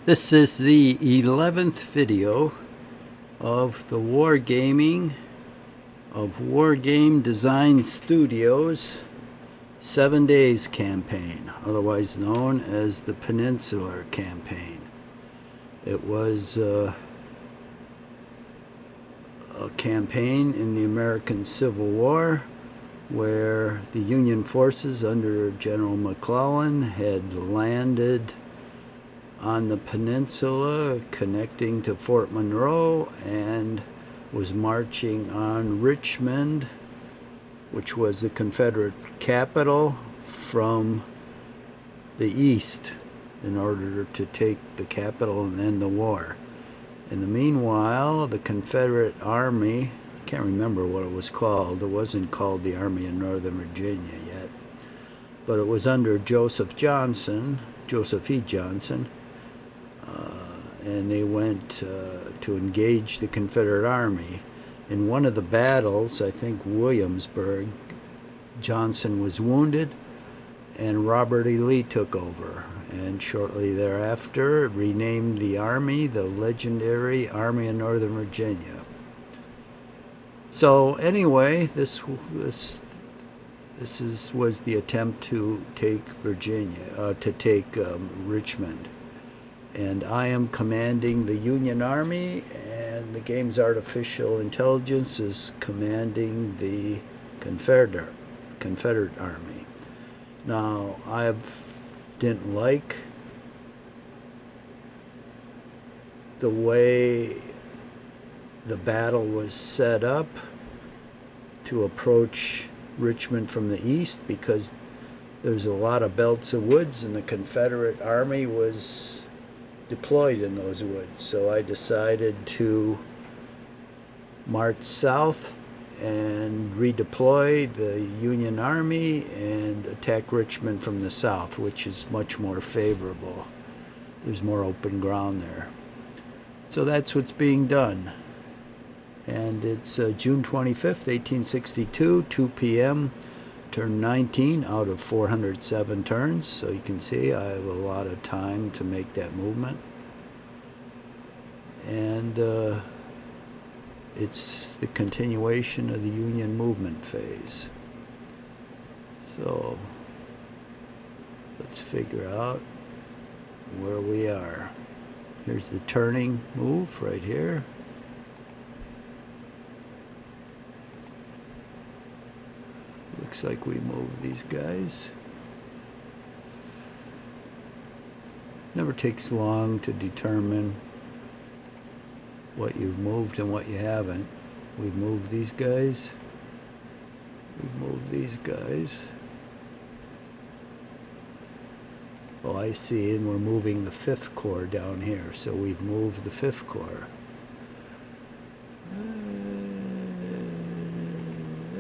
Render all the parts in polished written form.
This is the 11th video of the wargaming of Wargame Design Studios 7 Days campaign, otherwise known as the Peninsula campaign. It was a campaign in the American Civil War where the Union forces under General McClellan had landed on the peninsula connecting to Fort Monroe and was marching on Richmond, which was the Confederate capital, from the east in order to take the capital and end the war. In the meanwhile, the Confederate Army, I can't remember what it was called. It wasn't called the Army of Northern Virginia yet, but it was under Joseph E. Johnson, and they went to engage the Confederate Army. In one of the battles, I think Williamsburg, Johnson was wounded and Robert E. Lee took over, and shortly thereafter renamed the Army the legendary Army of Northern Virginia. So anyway, this was the attempt to take Richmond. And I am commanding the Union Army, and the game's artificial intelligence is commanding the Confederate Army. Now, I didn't like the way the battle was set up to approach Richmond from the east, because there's a lot of belts of woods and the Confederate Army was deployed in those woods. So I decided to march south and redeploy the Union Army and attack Richmond from the south, which is much more favorable. There's more open ground there. So that's what's being done. And it's June 25th, 1862, 2 p.m. Turn 19 out of 407 turns, so you can see I have a lot of time to make that movement. And it's the continuation of the Union movement phase. So let's figure out where we are. Here's the turning move right here. Looks like we moved these guys. Never takes long to determine what you've moved and what you haven't. We've moved these guys. We've moved these guys. Oh, I see, and we're moving the 5th Corps down here. So we've moved the 5th Corps.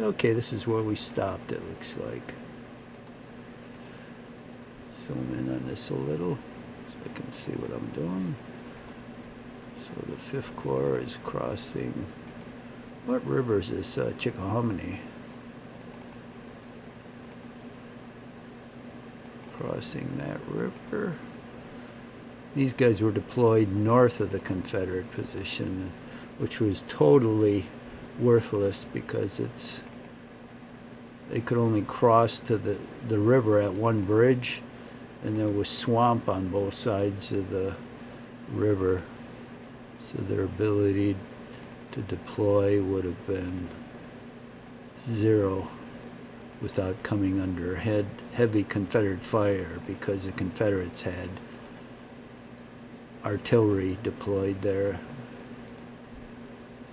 Okay, this is where we stopped, it looks like. Zoom in on this a little so I can see what I'm doing. So the 5th Corps is crossing, what river is this? Chickahominy. Crossing that river. These guys were deployed north of the Confederate position, which was totally worthless because they could only cross to the river at one bridge, and there was swamp on both sides of the river. So their ability to deploy would have been zero without coming under heavy Confederate fire, because the Confederates had artillery deployed there.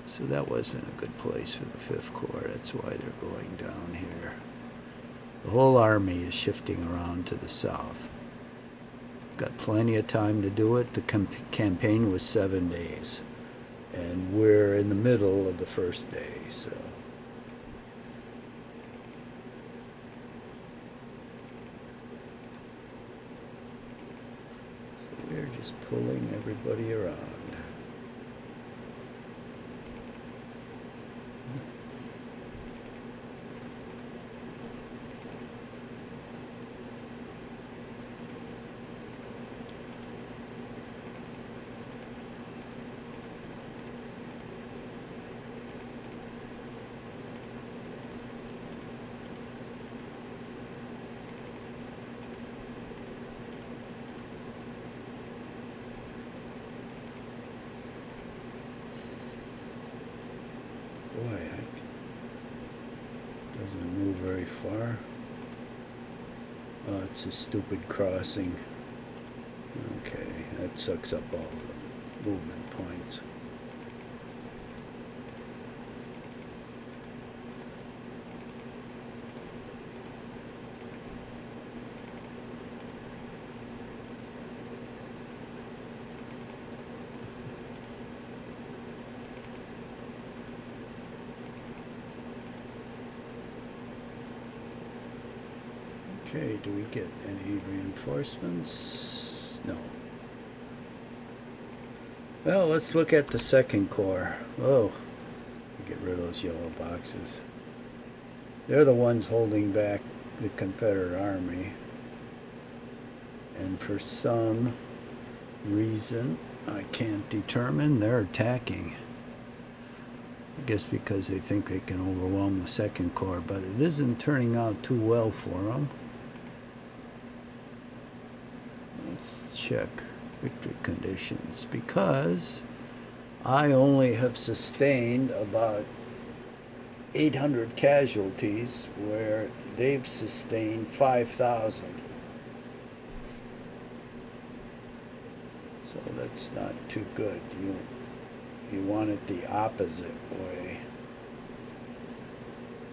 So that wasn't a good place for the 5th Corps. That's why they're going down here. The whole army is shifting around to the south. Got plenty of time to do it. The campaign was 7 days, and we're in the middle of the first day. So we're just pulling everybody around. Oh, it's a stupid crossing. Okay, that sucks up all the movement points. Okay, do we get any reinforcements? No. Well, let's look at the Second Corps. Whoa, get rid of those yellow boxes. They're the ones holding back the Confederate Army. And for some reason I can't determine, they're attacking. I guess because they think they can overwhelm the Second Corps, but it isn't turning out too well for them. Let's check victory conditions, because I only have sustained about 800 casualties where they've sustained 5,000. So that's not too good. You want it the opposite way.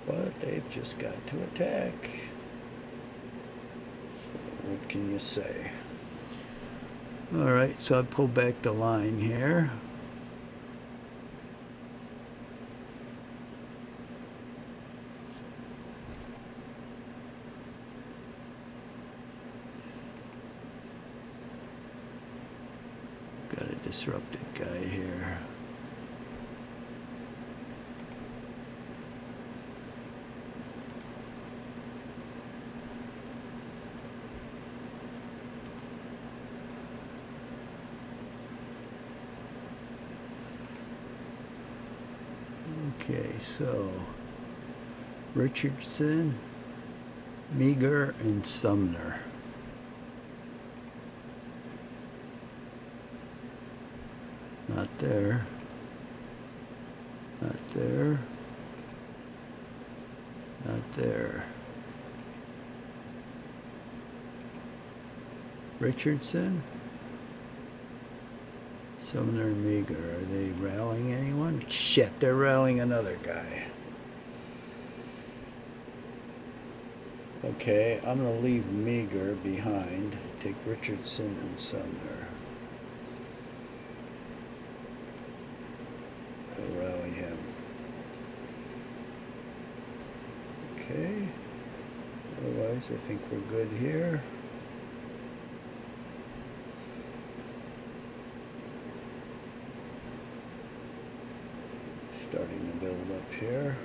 But they've just got to attack. So what can you say? Alright, so I pull back the line here. Got a disrupted guy here. Okay, so Richardson, Meagher, and Sumner. Not there. Not there. Not there. Richardson, Sumner, and Meagher. Are they rallying anyone? Shit, they're rallying another guy. Okay, I'm going to leave Meagher behind. Take Richardson and Sumner. I'll rally him. Okay. Otherwise, I think we're good here. Starting to build up here.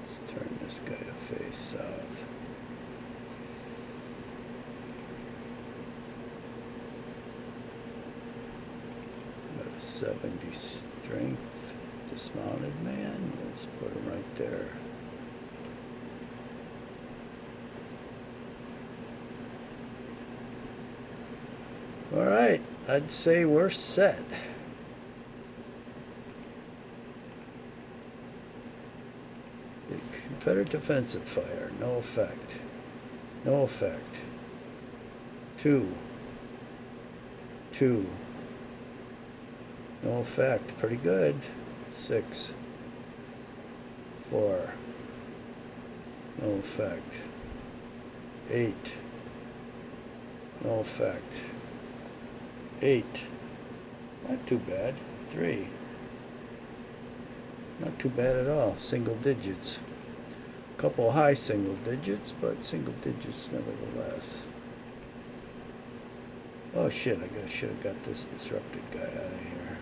Let's turn this guy to face south. Got a 70 strength dismounted man. Let's put him right there. All right, I'd say we're set. The Confederate defensive fire, no effect. No effect. 2. No effect. Pretty good. 6. 4. No effect. 8. No effect. 8. Not too bad. 3. Not too bad at all. Single digits. A couple high single digits, but single digits nevertheless. Oh shit, I should have got this disrupted guy out of here.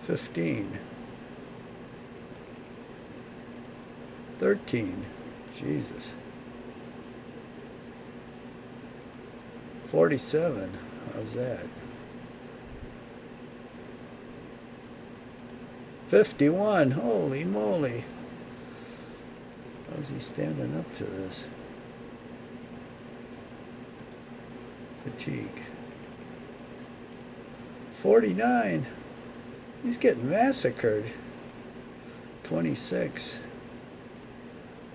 15. 13. Jesus. 47. How's that? 51. Holy moly. How's he standing up to this? Fatigue. 49. He's getting massacred. 26,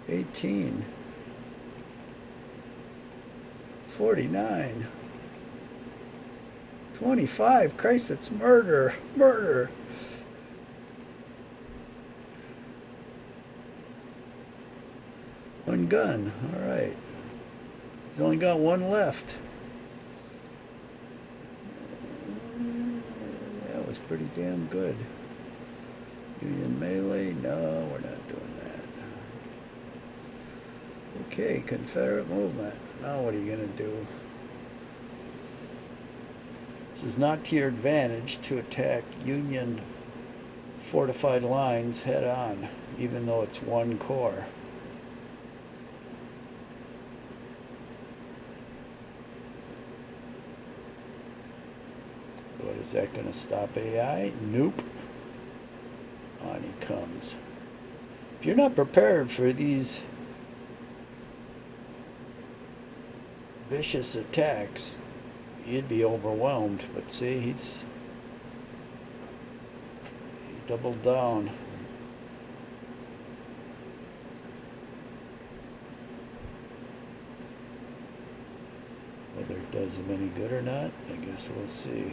18, 49, 25. Christ, it's murder. Murder. One gun. All right. He's only got one left. That was pretty damn good. Union melee? No, we're not doing that. Okay, Confederate movement. Now what are you going to do? This is not to your advantage to attack Union fortified lines head on, even though it's one corps. What, is that going to stop AI? Nope. On he comes. If you're not prepared for these vicious attacks, you'd be overwhelmed. But see, he doubled down. Whether it does him any good or not, I guess we'll see.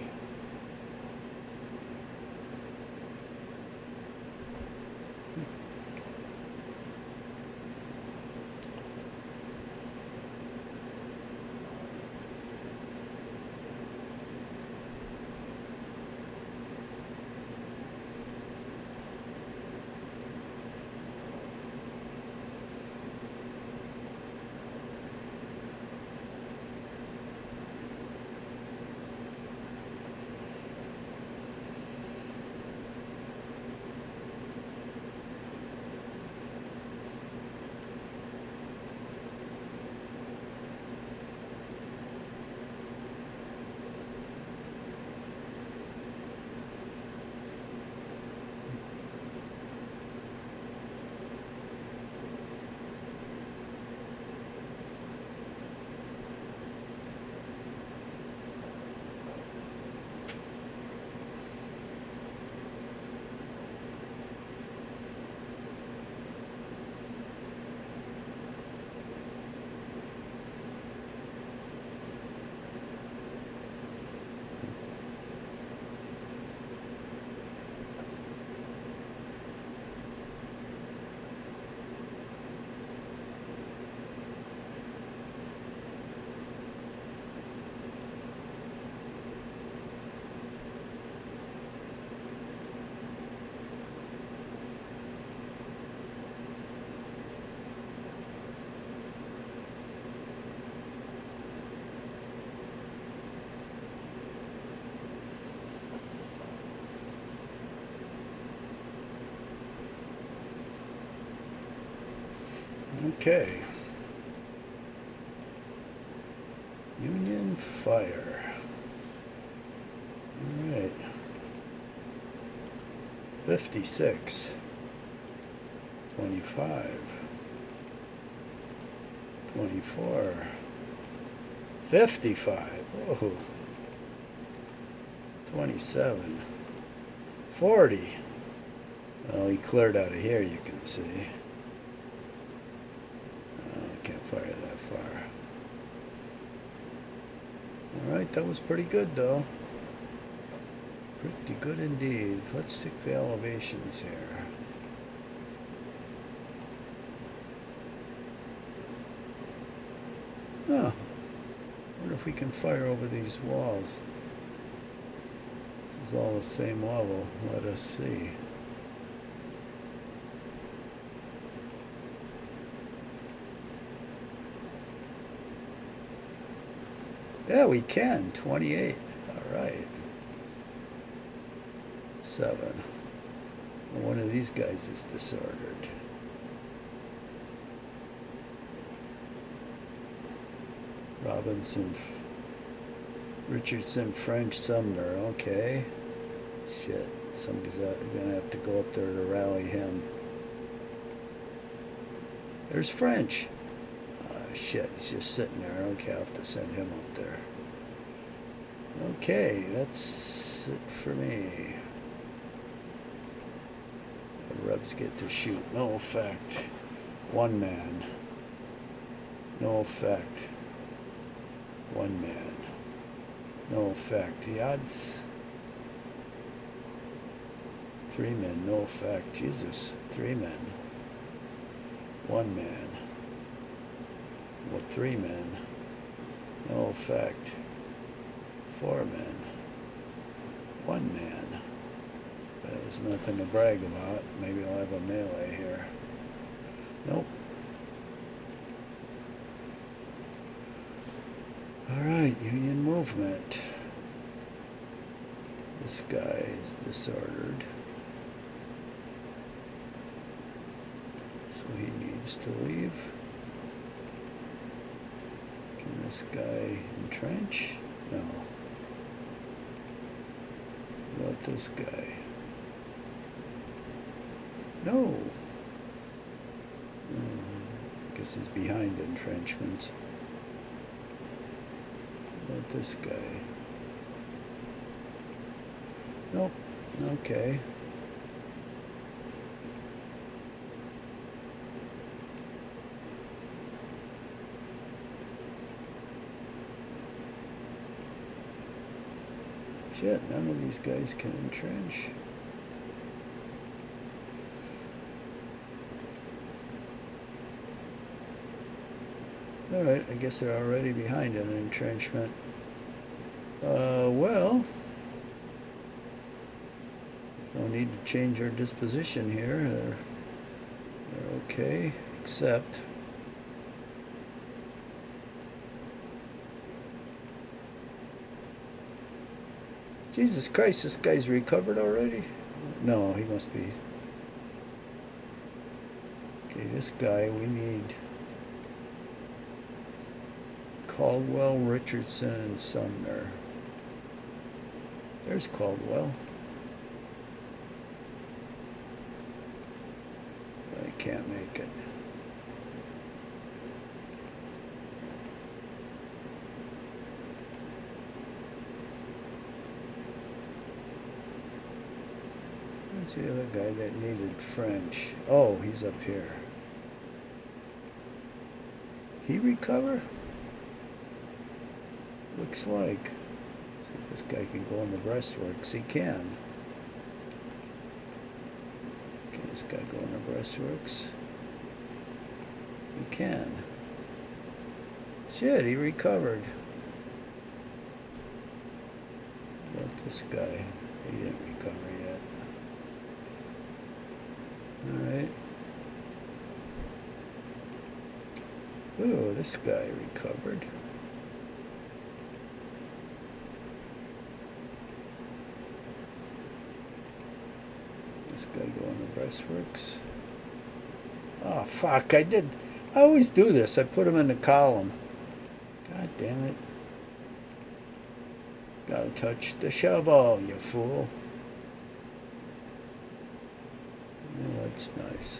Okay. Union fire. All right. 56. 25. 24. 55. Whoa. 27. 40. Well, he cleared out of here, you can see. Can't fire that far. Alright, that was pretty good though. Pretty good indeed. Let's stick the elevations here. Huh. Wonder if we can fire over these walls. This is all the same level. Let us see. Yeah, we can. 28. All right. 7. One of these guys is disordered. Robinson, Richardson, French, Sumner. Okay. Shit. Somebody's gonna have to go up there to rally him. There's French. Shit, he's just sitting there. Okay, I'll have to send him up there. Okay, that's it for me. Rebs get to shoot. No effect. One man. No effect. One man. No effect. The odds. 3 men. No effect. Jesus. 3 men. 1 man. Well, 3 men. No effect. 4 men. 1 man. That was nothing to brag about. Maybe I'll have a melee here. Nope. Alright, Union movement. This guy is disordered. So he needs to leave. Can this guy entrench? No. What about this guy? No. I guess he's behind entrenchments. What about this guy? Nope. Okay. Shit, none of these guys can entrench. Alright, I guess they're already behind an entrenchment. Well, there's no need to change our disposition here. They're okay, except Jesus Christ, this guy's recovered already? No, he must be. Okay, this guy, we need Caldwell, Richardson, and Sumner. There's Caldwell. But I can't make it. Where's the other guy that needed French? Oh, he's up here. He recover? Looks like. See if this guy can go in the breastworks. He can. Can this guy go in the breastworks? He can. Shit, he recovered. What about this guy? He didn't recover yet. Alright. Ooh, this guy recovered. This guy go in the breastworks. Oh, fuck, I always do this. I put him in the column. God damn it. Gotta touch the shovel, you fool. Oh, that's nice.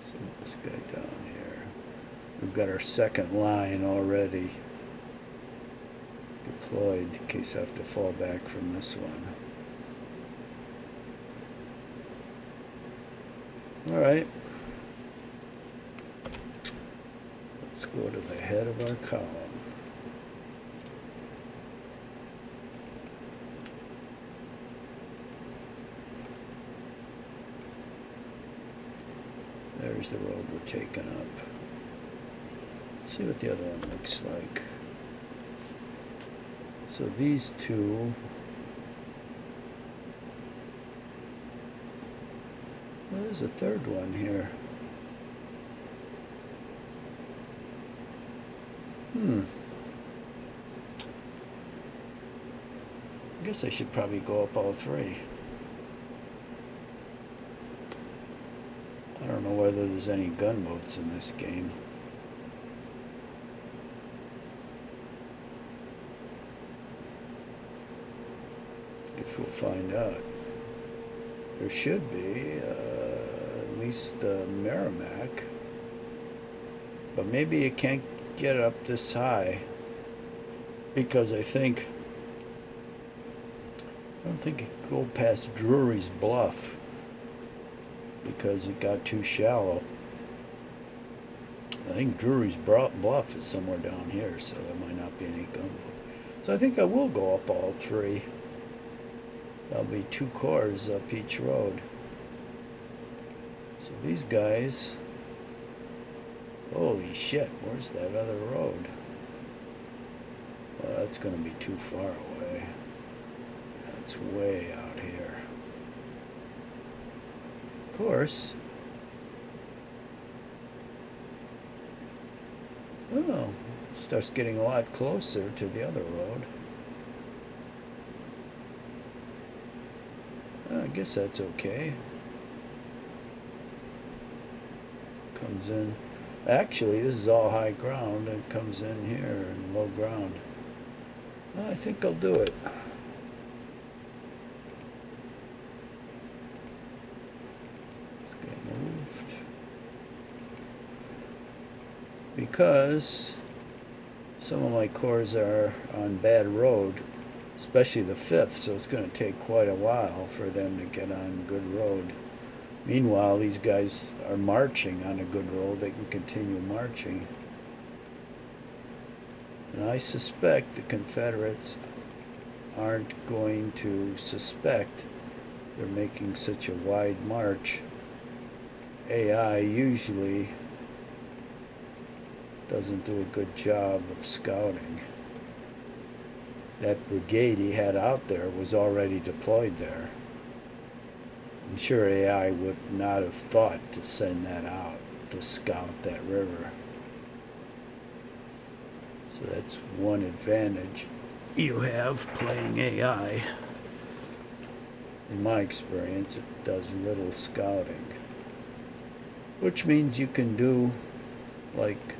Send this guy down here. We've got our second line already deployed in case I have to fall back from this one. Alright. Let's go to the head of our column. There's the road we're taking up. Let's see what the other one looks like. So these two. Well, there's a third one here. I guess I should probably go up all 3. I don't know whether there's any gunboats in this game. Guess we'll find out. There should be, at least the Merrimack. But maybe you can't get up this high. Because I think I don't think it could go past Drury's Bluff because it got too shallow. I think Drury's Bluff is somewhere down here, so there might not be any gunboat. So I think I will go up all three. There'll be 2 cores up each road. So these guys, holy shit, where's that other road? Well, that's going to be too far away. That's way out here. Of course. Oh, starts getting a lot closer to the other road. I guess that's okay. Comes in. Actually, this is all high ground and comes in here and low ground. I think I'll do it. Let's get moved. Because some of my cores are on bad road, especially the 5th, so it's going to take quite a while for them to get on good road. Meanwhile, these guys are marching on a good road. They can continue marching. And I suspect the Confederates aren't going to suspect they're making such a wide march. AI usually doesn't do a good job of scouting. That brigade he had out there was already deployed there. I'm sure AI would not have thought to send that out to scout that river. So that's one advantage you have playing AI. In my experience, it does little scouting. Which means you can do like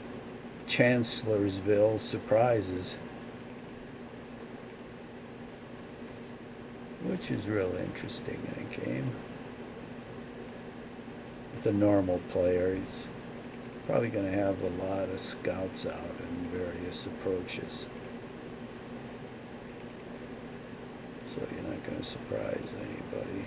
Chancellorsville surprises. Which is real interesting in a game. With a normal player, he's probably going to have a lot of scouts out and various approaches. So you're not going to surprise anybody.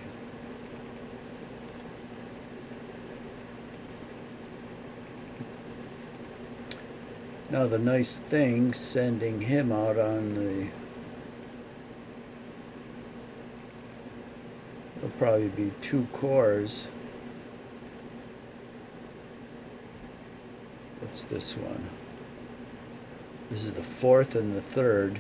Now the nice thing, sending him out on the... There'll probably be 2 cores. What's this one? This is the 4th and the 3rd.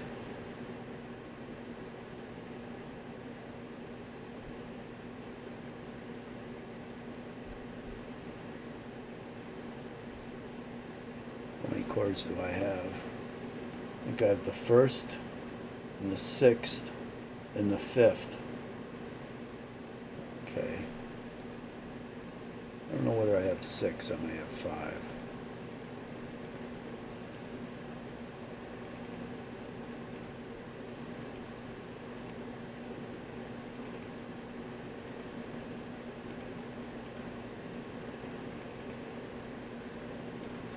How many cores do I have? I think I have the 1st and the 6th and the 5th. Okay. I don't know whether I have 6. I may have 5.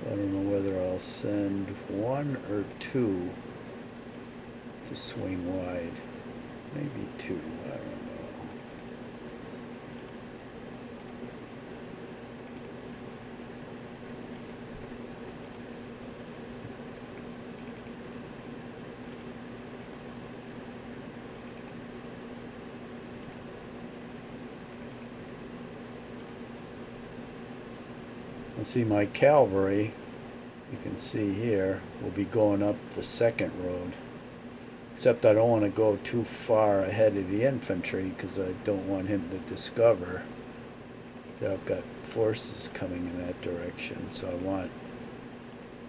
So I don't know whether I'll send 1 or 2 to swing wide. Maybe 2. I don't know. See, my cavalry, you can see here, will be going up the 2nd road. Except I don't want to go too far ahead of the infantry because I don't want him to discover that I've got forces coming in that direction. So I want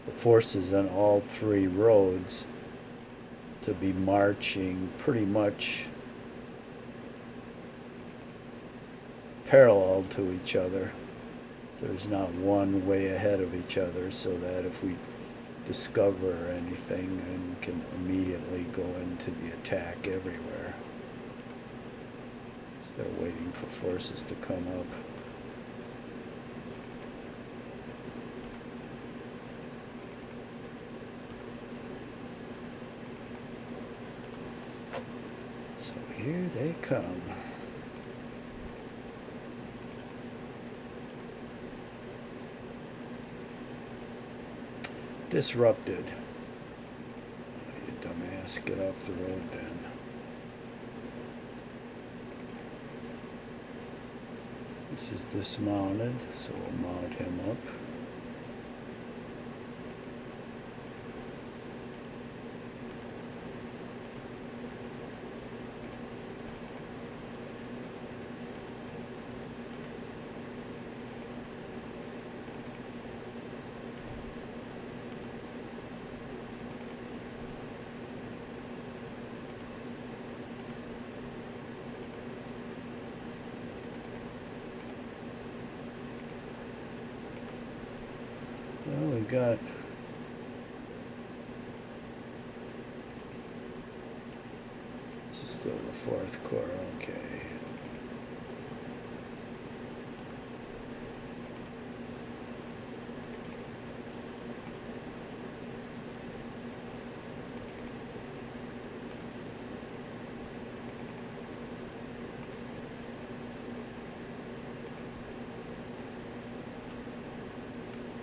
the forces on all 3 roads to be marching pretty much parallel to each other. There's not one way ahead of each other, so that if we discover anything, then we can immediately go into the attack everywhere instead of waiting for forces to come up. So here they come. Disrupted. Oh, you dumbass, get off the road then. This is dismounted, so we'll mount him up. Well, we got this is still the 4th Corps, okay.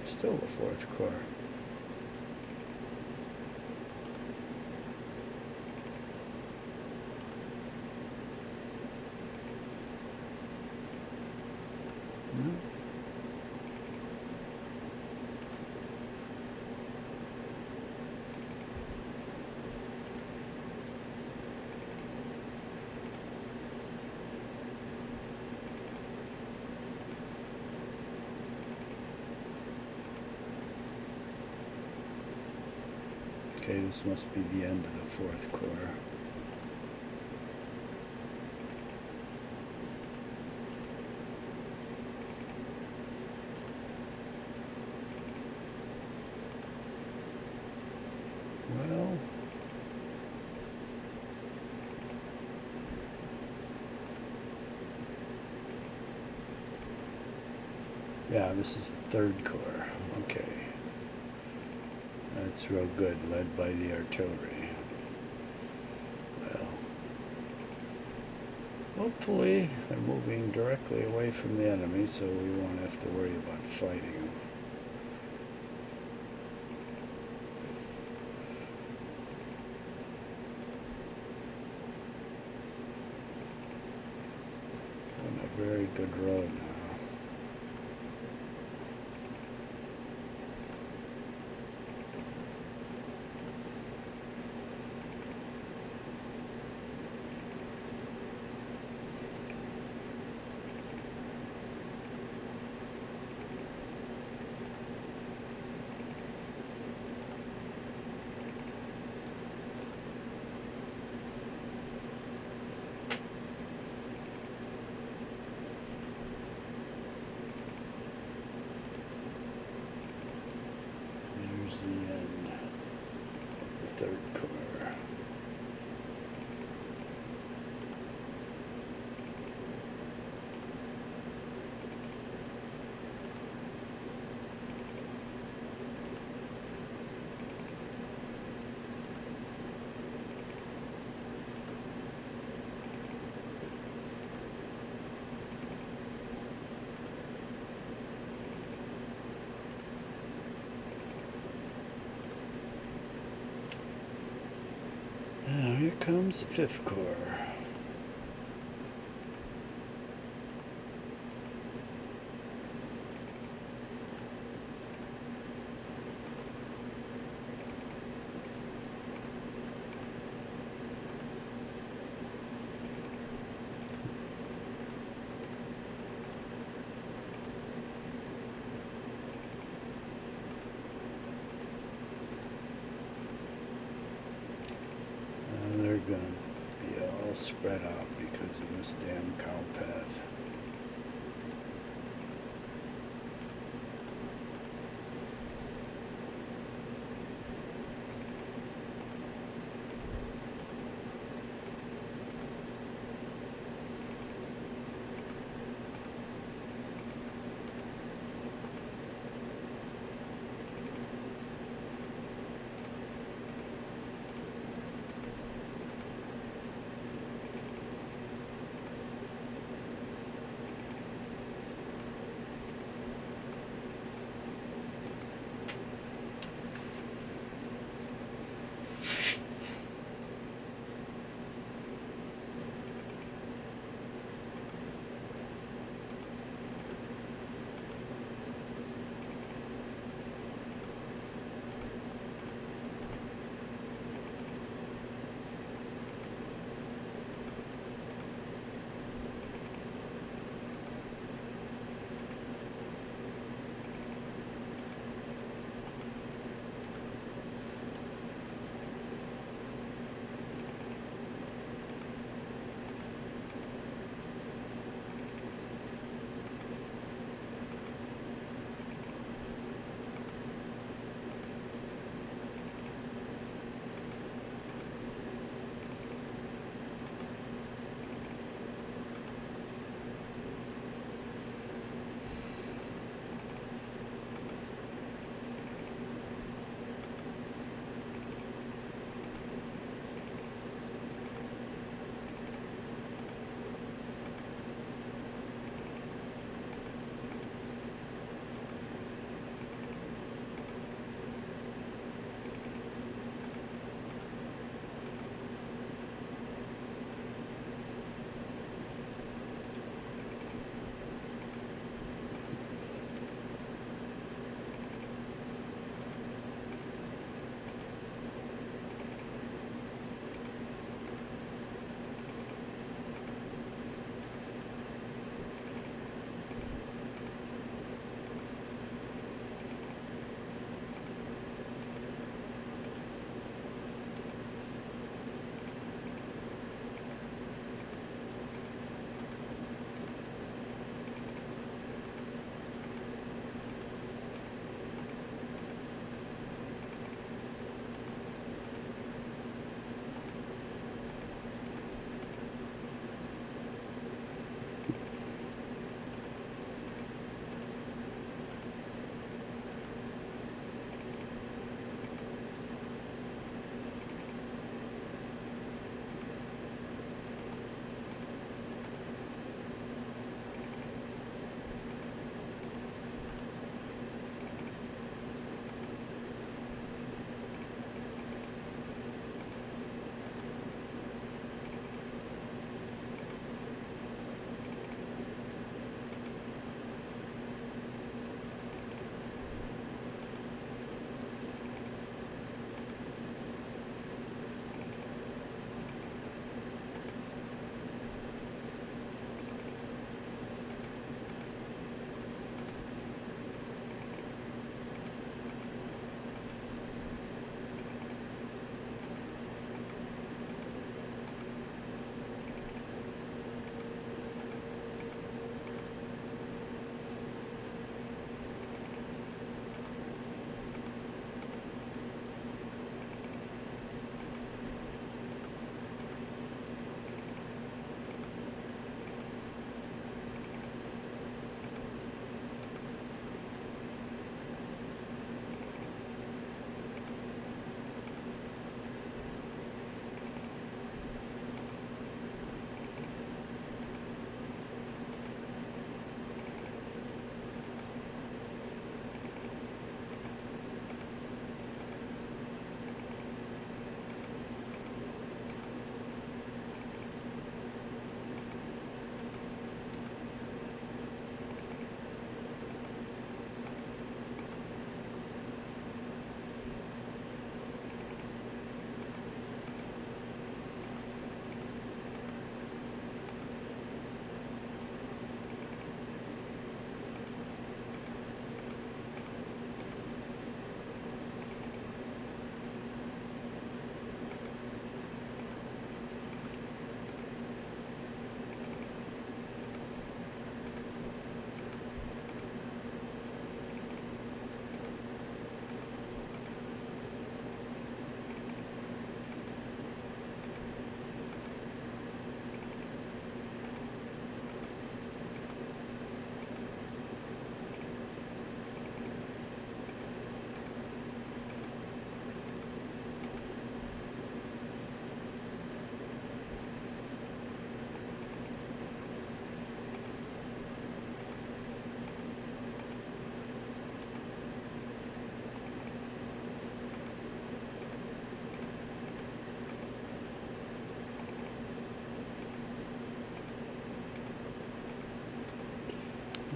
Still the 4th Corps. No. Okay, this must be the end of the 4th Corps. Well, yeah, this is the 3rd Corps. Okay. That's real good, led by the artillery. Well, hopefully they're moving directly away from the enemy, so we won't have to worry about fighting them. On a very good road now. Here's the end of the 3rd Corps. Now here comes the 5th Corps. They're gonna be all spread out because of this damn cow path.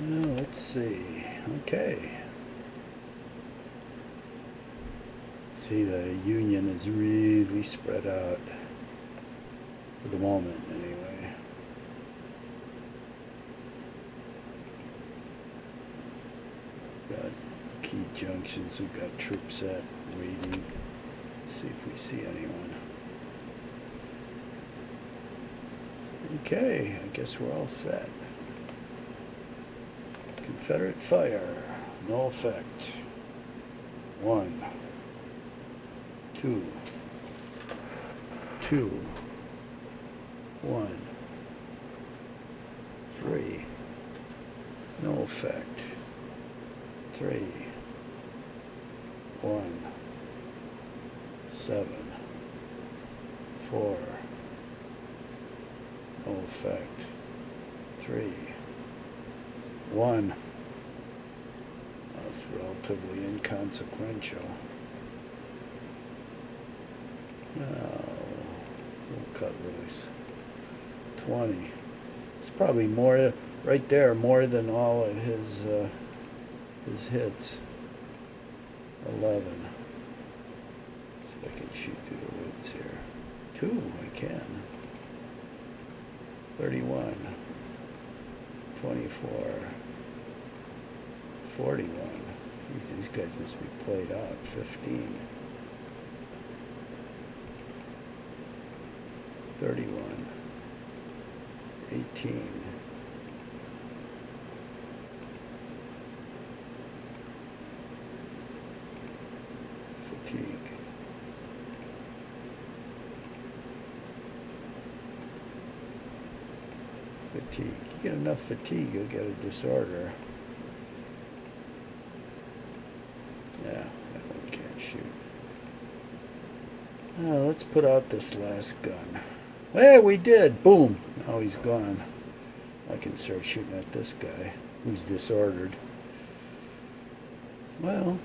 Let's see. Okay. See, the Union is really spread out for the moment, anyway. Got key junctions. We've got troops at waiting. Let's see if we see anyone. Okay, I guess we're all set. Confederate fire, no effect. 1, 2, 2, 1, 3, no effect. 3, 1, 7, 4, no effect. 3, 1. That's relatively inconsequential. We'll cut loose. 20. It's probably more right there, more than all of his hits. 11. See if I can shoot through the woods here. 2, I can. 31. 24. 41. Jeez, these guys must be played out. 15. 31. 18. 'Fatigue. Fatigue. You get enough fatigue, you'll get a disorder. Yeah, that one can't shoot. Let's put out this last gun. Hey, we did! Boom! Now he's gone. I can start shooting at this guy who's disordered. Well,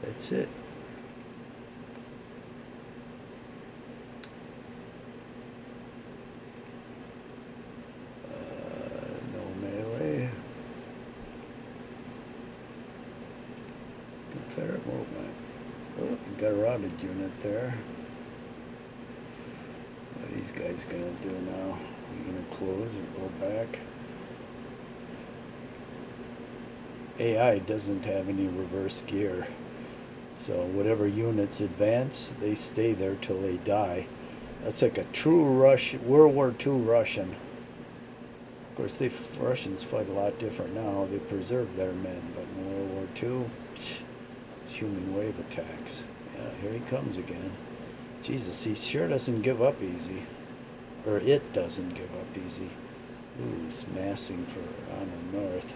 that's it. No melee. Confederate movement. Oh, we got a routed unit there. What are these guys gonna do now? Are you gonna close or go back? AI doesn't have any reverse gear, so whatever units advance, they stay there till they die. That's like a true World War II Russian. Of course, Russians fight a lot different now. They preserve their men, but in World War II, it's human wave attacks. Yeah, here he comes again. Jesus, he sure doesn't give up easy. Or it doesn't give up easy. Ooh, it's massing on the north.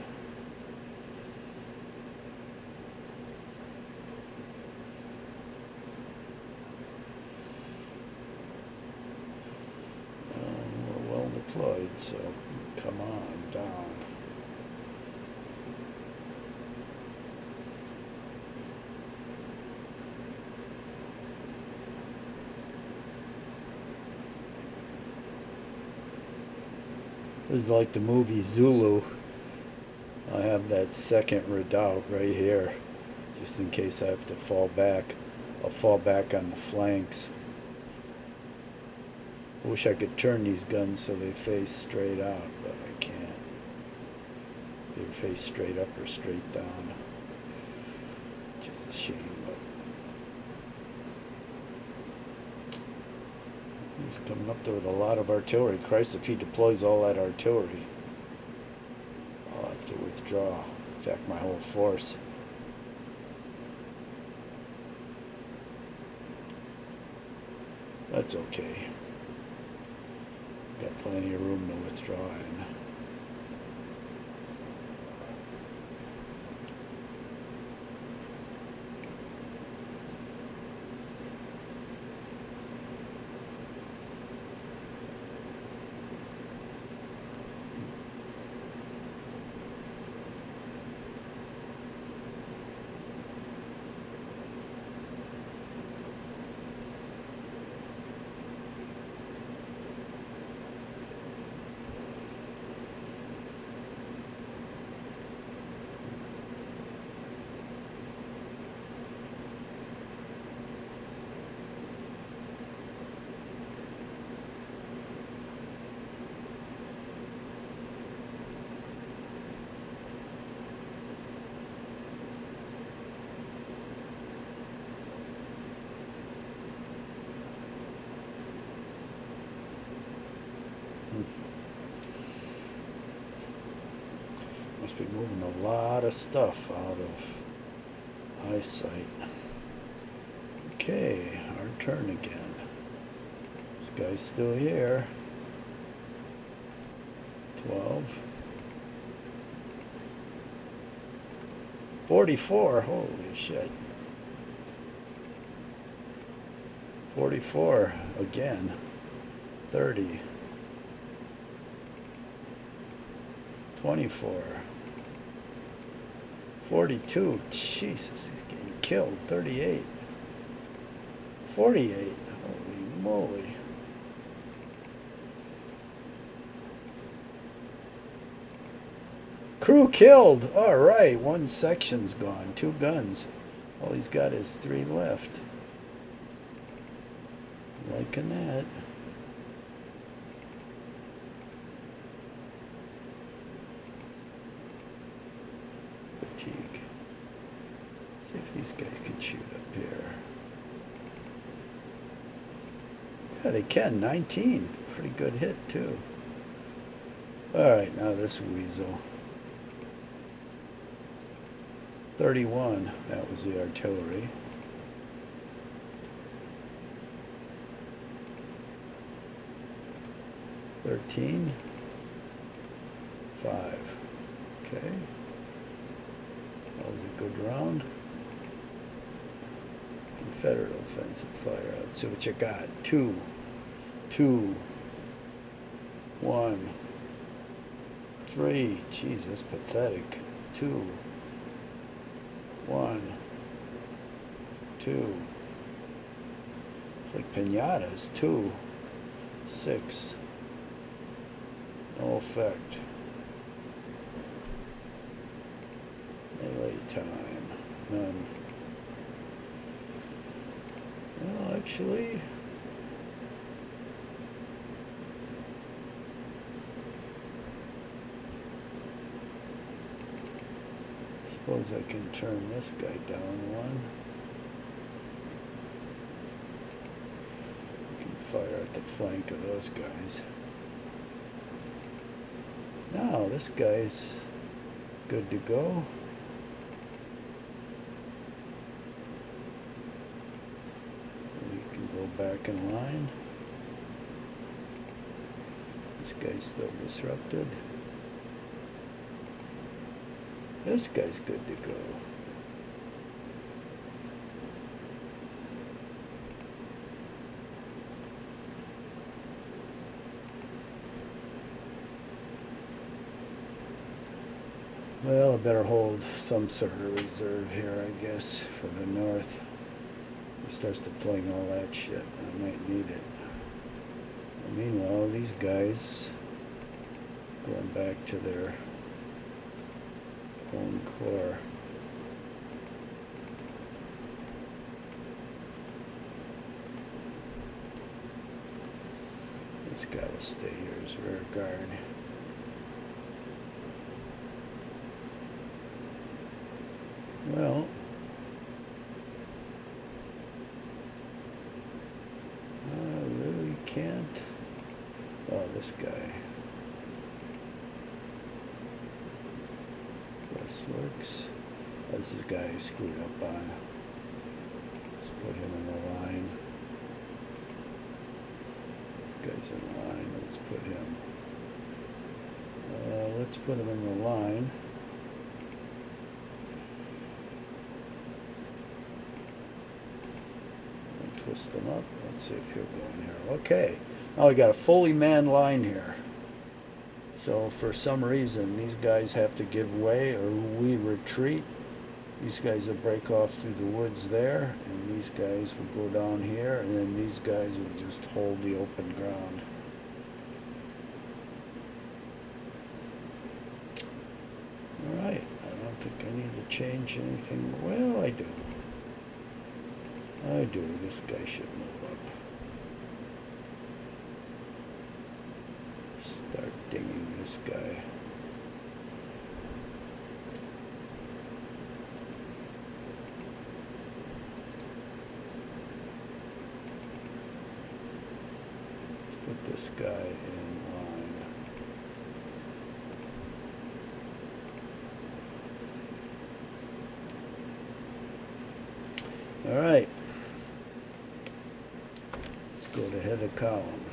We're well deployed, so come on down. This is like the movie Zulu. I have that second redoubt right here, just in case I have to fall back. I'll fall back on the flanks. I wish I could turn these guns so they face straight out, but I can't. Either face straight up or straight down, which is a shame. But he's coming up there with a lot of artillery. Christ, if he deploys all that artillery, I'll have to withdraw. In fact, my whole force. That's okay. Got plenty of room to withdraw in. Must be moving a lot of stuff out of eyesight. Okay, our turn again. This guy's still here. 12. 44. Holy shit. 44 again. 30. 24. 42. Jesus, he's getting killed. 38. 48. Holy moly. Crew killed. All right, one section's gone. 2 guns. All he's got is 3 left. Liking that. Fatigue. See if these guys can shoot up here. Yeah, they can. 19. Pretty good hit, too. Alright, now this weasel. 31. That was the artillery. $13. 5. Okay. That was a good round. Confederate offensive fire. Let's see what you got. 2. 2. 1. 3. Jeez, that's pathetic. 2. 1. 2. It's like pinatas. 2. 6. No effect. Melee time. None. Well, actually, suppose I can turn this guy down 1. I can fire at the flank of those guys. Now this guy's good to go. You can go back in line. This guy's still disrupted. This guy's good to go. Well, I better hold some sort of reserve here, I guess, for the north. He starts to playing all that shit. I might need it. And meanwhile, these guys going back to their own core. This guy will stay here as rear guard. Well, I really can't. Oh, this guy. Works. This is a guy I screwed up on. Let's put him in the line. This guy's in line. Let's put him. Let's put him in the line. And twist him up. Let's see if he'll go in here. Okay. Now we got a fully manned line here. So for some reason, these guys have to give way or we retreat. These guys will break off through the woods there, and these guys will go down here, and then these guys will just hold the open ground. Alright, I don't think I need to change anything. Well, I do. I do. This guy should move up. Start dinging this guy. Let's put this guy in line. Alright. Let's go to head of column.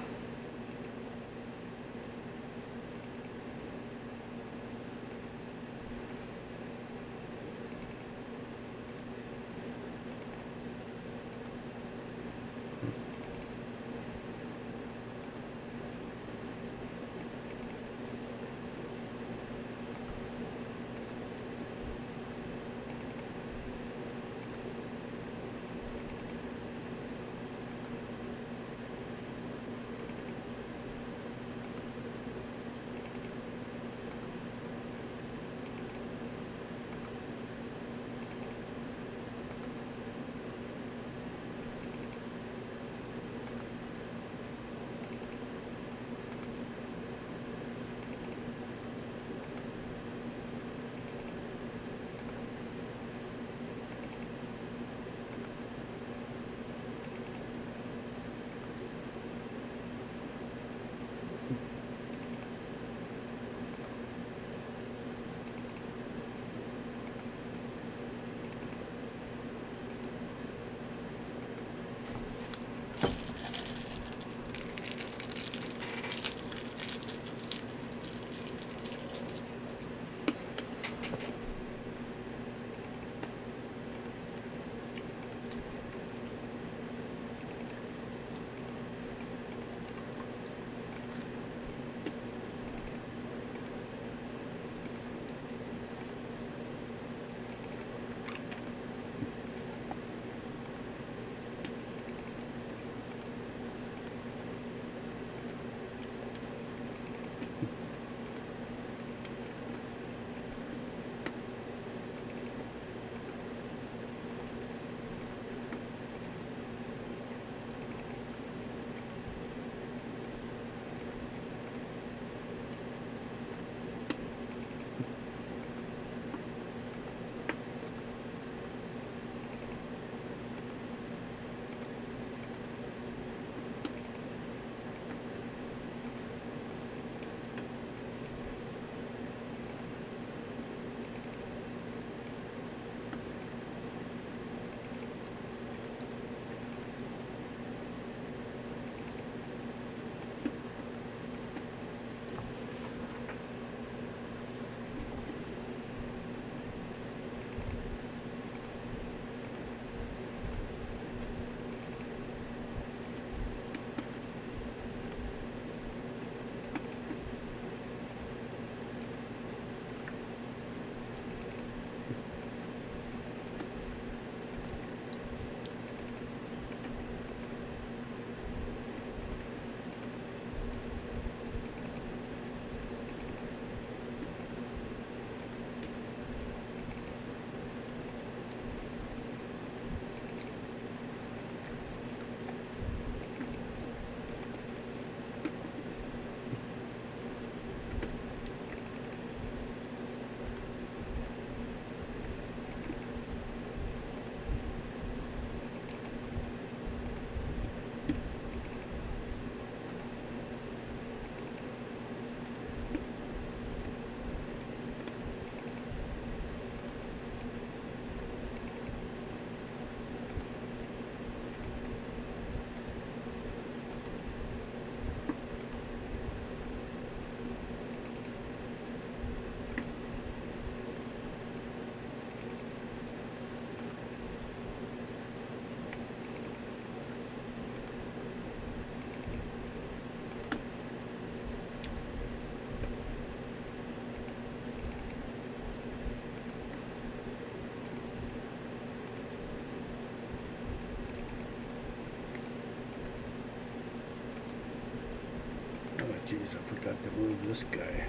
Jeez, I forgot to move this guy.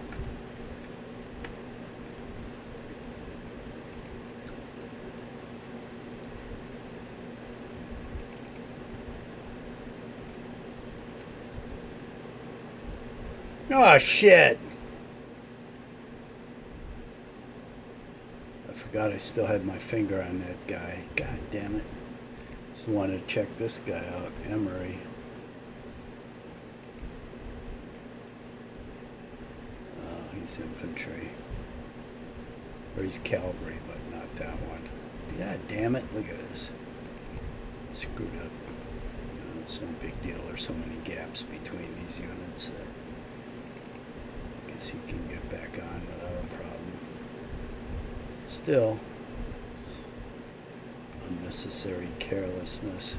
Oh, shit! I forgot I still had my finger on that guy. God damn it. Just wanted to check this guy out, Emery. Oh, he's infantry. Or he's cavalry, but not that one. God damn it, look at this. screwed up. It's no big deal. There's so many gaps between these units that I guess you can get back on without a problem. Still, unnecessary carelessness.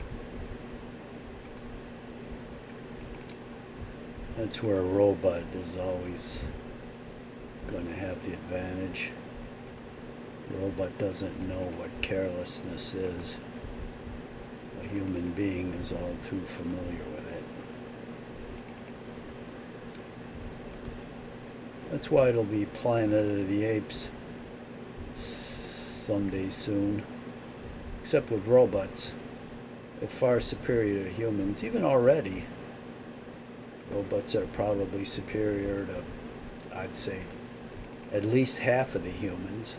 That's where a robot is always going to have the advantage. The robot doesn't know what carelessness is. A human being is all too familiar with it. That's why it'll be Planet of the Apes someday soon. Except with robots. They're far superior to humans. Even already, robots are probably superior to, I'd say, at least half of the humans,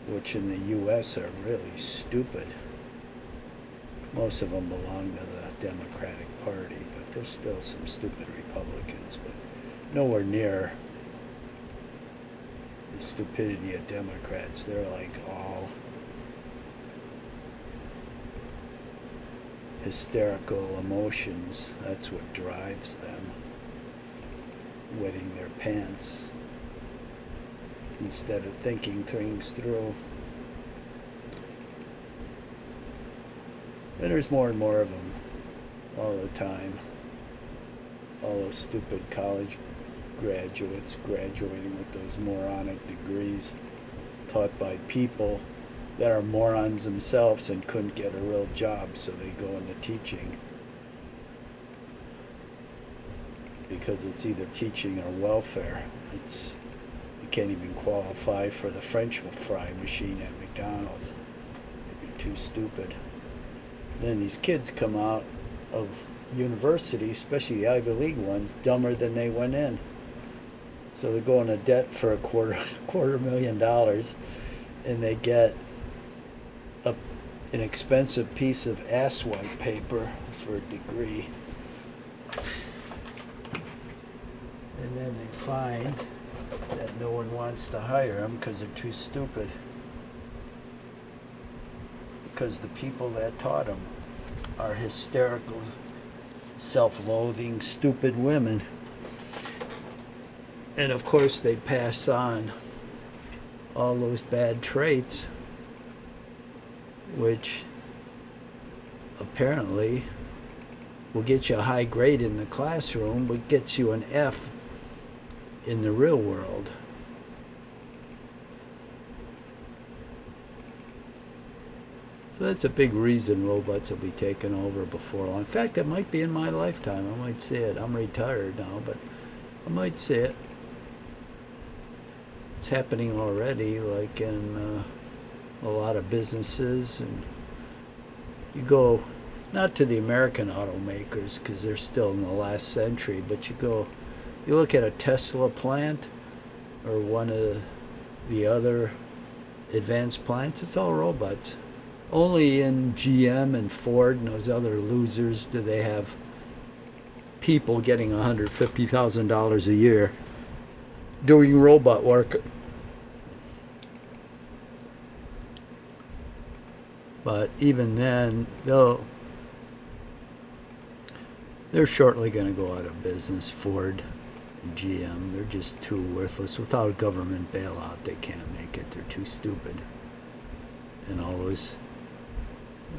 which in the US are really stupid. Most of them belong to the Democratic Party, but there's still some stupid Republicans, but nowhere near the stupidity of Democrats. They're like all hysterical emotions. That's what drives them, wetting their pants instead of thinking things through. And there's more and more of them all the time. All those stupid college graduates graduating with those moronic degrees taught by people that are morons themselves and couldn't get a real job, so they go into teaching. Because it's either teaching or welfare. You can't even qualify for the French fry machine at McDonald's. You're too stupid. Then these kids come out of university, especially the Ivy League ones, dumber than they went in. So they go into debt for a quarter $250,000, and they get an expensive piece of asswipe paper for a degree. And then they find that no one wants to hire them because they're too stupid. Because the people that taught them are hysterical, self-loathing, stupid women. And of course they pass on all those bad traits, which apparently will get you a high grade in the classroom, but gets you an F in the real world. So that's a big reason robots will be taken over before long. In fact, it might be in my lifetime. I might see it. I'm retired now, but I might see it. It's happening already, like in a lot of businesses. And you go, not to the American automakers because they're still in the last century, but you look at a Tesla plant or one of the other advanced plants, it's all robots. Only in GM and Ford and those other losers do they have people getting $150,000 a year doing robot work. But even then, they're shortly going to go out of business. Ford and GM, they're just too worthless. Without a government bailout, they can't make it. They're too stupid. And all those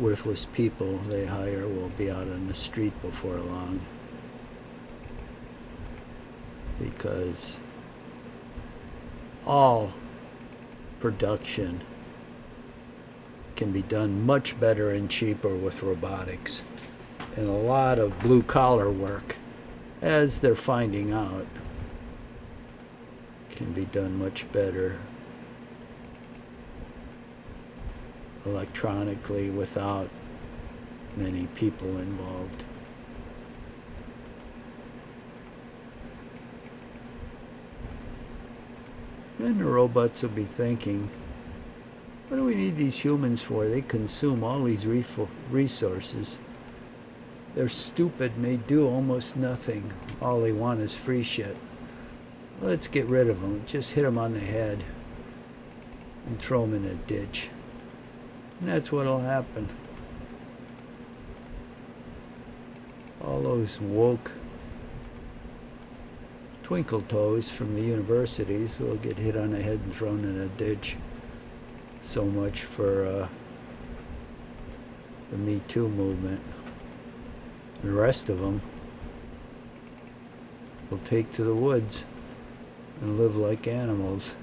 worthless people they hire will be out on the street before long. Because all production can be done much better and cheaper with robotics. And a lot of blue-collar work, as they're finding out, can be done much better electronically without many people involved. Then the robots will be thinking, what do we need these humans for? They consume all these resources. They're stupid and they do almost nothing. All they want is free shit. Let's get rid of them. Just hit them on the head and throw them in a ditch. And that's what'll happen. all those woke twinkle toes from the universities will get hit on the head and thrown in a ditch. So much for the Me Too movement. The rest of them will take to the woods and live like animals.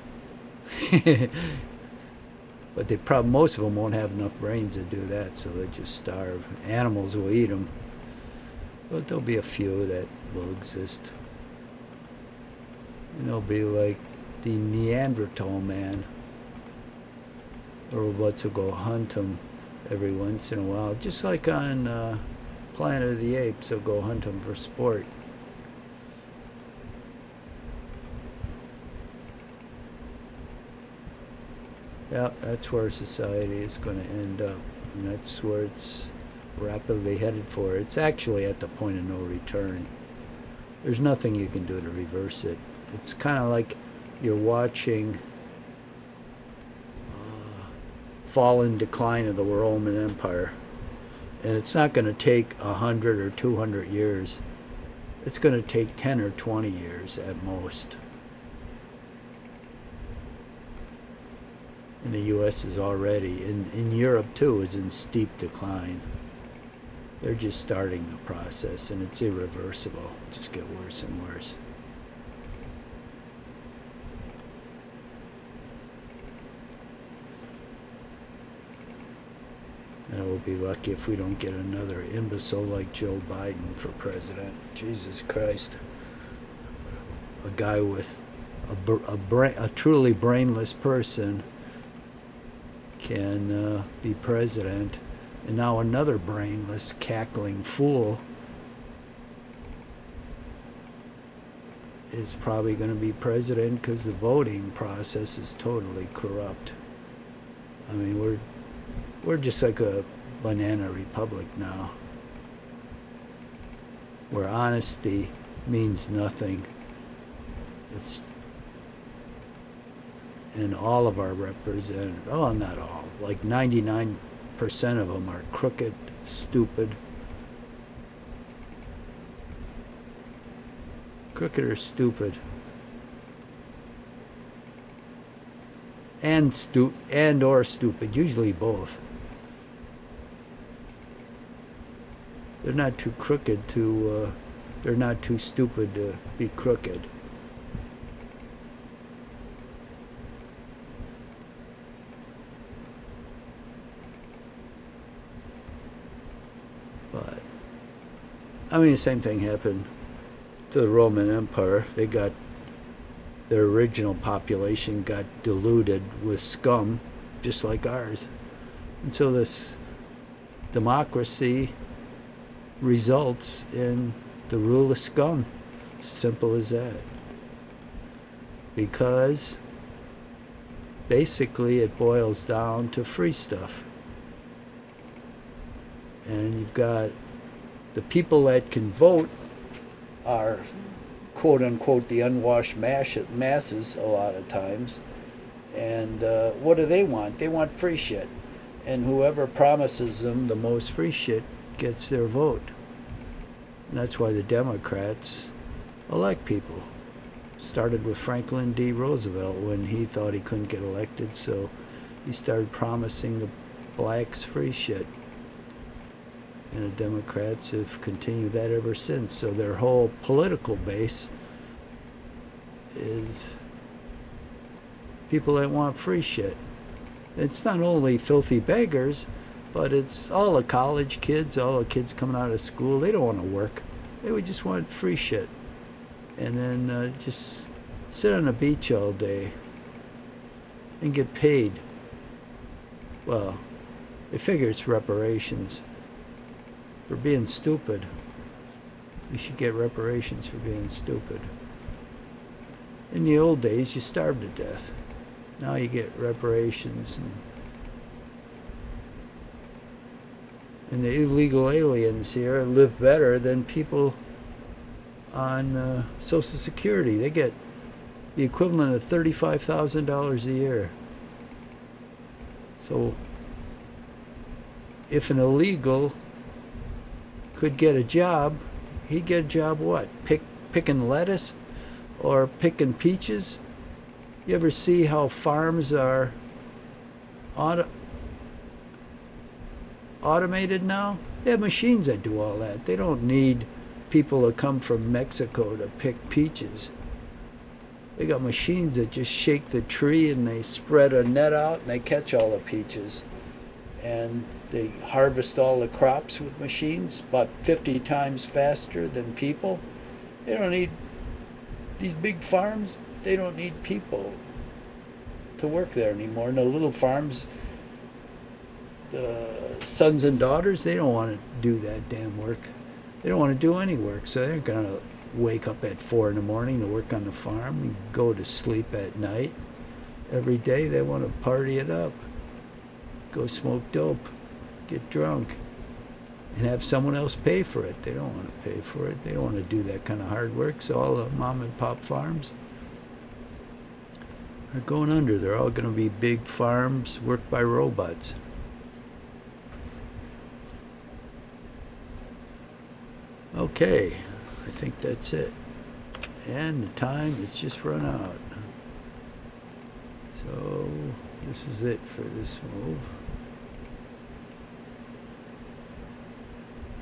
But most of them won't have enough brains to do that, so they just starve. Animals will eat them, but there'll be a few that will exist. And they'll be like the Neanderthal man. The robots will go hunt them every once in a while, just like on Planet of the Apes. They'll go hunt them for sport. Yeah, that's where society is going to end up, and that's where it's rapidly headed for. It's actually at the point of no return. There's nothing you can do to reverse it. It's kind of like you're watching fall and decline of the Roman Empire, and it's not going to take 100 or 200 years. It's going to take 10 or 20 years at most. And the U.S. is already, in Europe too, is in steep decline. They're just starting the process, and it's irreversible. It'll just get worse and worse. And we'll be lucky if we don't get another imbecile like Joe Biden for president. Jesus Christ. A guy with a truly brainless person can be president, and now another brainless, cackling fool is probably going to be president because the voting process is totally corrupt. I mean, we're just like a banana republic now, where honesty means nothing. And all of our representatives, oh, not all, like 99% of them are crooked, stupid. Crooked or stupid. And or stupid, usually both. They're not too crooked to, they're not too stupid to be crooked. But, I mean, the same thing happened to the Roman Empire. They got, their original population got diluted with scum, just like ours. And so this democracy results in the rule of scum. Simple as that. Because basically it boils down to free stuff. And you've got the people that can vote are quote unquote the unwashed masses a lot of times. And what do they want? They want free shit. And whoever promises them the most free shit gets their vote. And that's why the Democrats elect people. Started with Franklin D. Roosevelt when he thought he couldn't get elected, so he started promising the blacks free shit. And the Democrats have continued that ever since. So their whole political base is people that want free shit. It's not only filthy beggars, but it's all the college kids, all the kids coming out of school. They don't want to work. They would just want free shit. And then just sit on the beach all day and get paid. Well, they figure it's reparations for being stupid. You should get reparations for being stupid. In the old days, you starved to death. Now you get reparations, and the illegal aliens here live better than people on Social Security. They get the equivalent of $35,000 a year. So if an illegal could get a job He'd get a job what? Picking lettuce or picking peaches? You ever see how farms are automated now? They have machines that do all that. They don't need people to come from Mexico to pick peaches. They got machines that just shake the tree and they spread a net out and they catch all the peaches. And they harvest all the crops with machines about 50 times faster than people. They don't need these big farms. They don't need people to work there anymore. And the little farms, the sons and daughters, they don't want to do that damn work. They don't want to do any work, so they're going to wake up at 4 in the morning to work on the farm and go to sleep at night. Every day they want to party it up, go smoke dope, get drunk, and have someone else pay for it. They don't want to pay for it. They don't want to do that kind of hard work. So all the mom and pop farms are going under. They're all going to be big farms worked by robots. Okay, I think that's it. And the time has just run out. So this is it for this move.